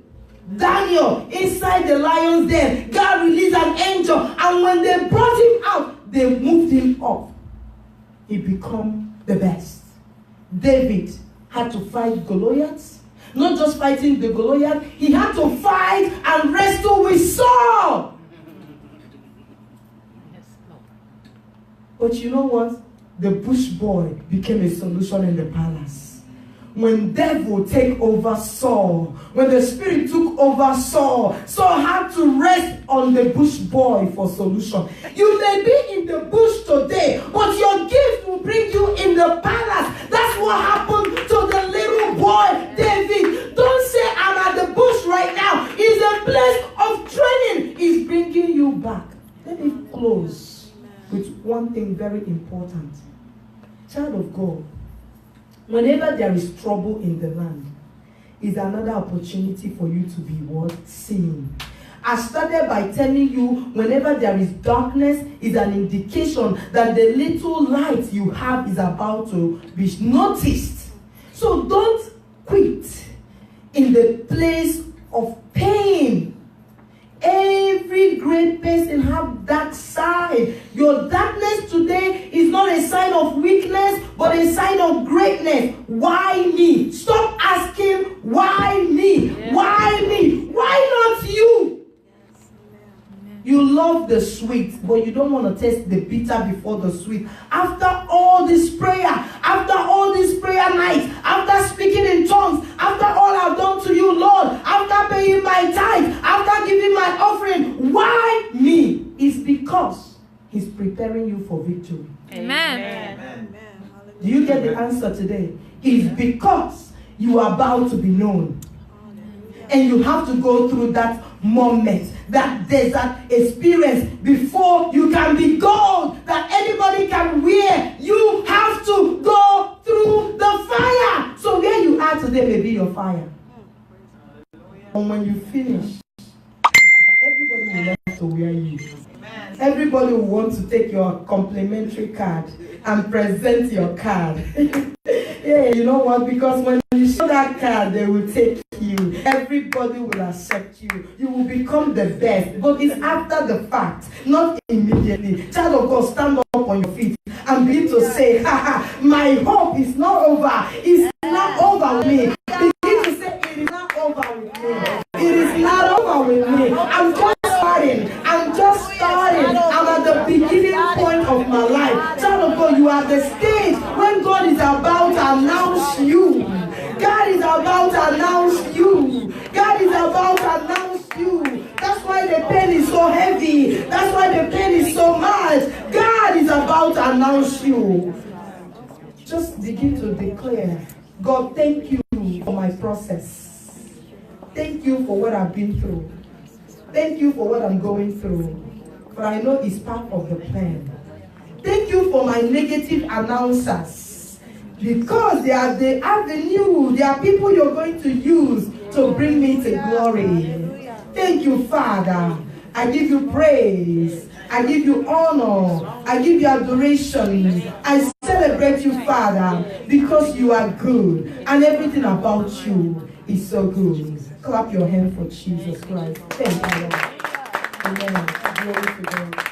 Daniel, inside the lion's den, God released an angel, and when they brought him out, they moved him up. He became the best. David had to fight Goliath. Not just fighting the Goliath, he had to fight and wrestle with Saul. Yes, Lord. But you know what? The bush boy became a solution in the palace. When devil take over Saul, when the spirit took over Saul, Saul had to rest on the bush boy for solution. You may be in the bush today, but your gift will bring you in the palace. That's what happened to the little boy David. Don't say I'm at the bush right now. It's a place of training. It's bringing you back. Let me close with one thing very important. Child of God, whenever there is trouble in the land, is another opportunity for you to be what? Seen. I started by telling you, whenever there is darkness, is an indication that the little light you have is about to be noticed. So don't quit in the place of pain. Every great person have dark side. Your darkness today is not a sign of weakness, but a sign of greatness. Why me? Stop asking, why me? Yeah. Why me? Why not you? You love the sweet, but you don't want to taste the bitter before the sweet. After all this prayer, after all these prayer nights, after speaking in tongues, after all I've done to you, Lord, after paying my tithe, after giving my offering, why me? It's because He's preparing you for victory. Amen. Do you get the answer today? It's because you are about to be known. And you have to go through that moment, that desert experience before you can be gold that anybody can wear. You have to go through the fire. So where you are today may be your fire. And when you finish, everybody will want to wear you. Everybody will want to take your complimentary card and present your card. Yeah, you know what? Because when you show that card, they will take you. Everybody will accept you. You will become the best. But it's after the fact, not immediately. Child of God, stand up on your feet and begin to say, my hope is not over. It's not over with me. Begin to say, it is not over with me. It is not over with me. I'm just starting. I'm just starting. I'm at the beginning point of my life. Child of God, you are at the stage when God is about to announce you. God is about to announce you. God is about to announce you. That's why the pain is so heavy. That's why the pain is so much. God is about to announce you. Just begin to declare, God, thank you for my process. Thank you for what I've been through. Thank you for what I'm going through. But I know it's part of the plan. Thank you for my negative announcers. Because they are the avenue, they are people you're going to use to bring me to glory. Thank you, Father. I give you praise. I give you honor. I give you adoration. I celebrate you, Father, because you are good. And everything about you is so good. Clap your hand for Jesus Christ. Thank you, Lord. Amen. Glory to God.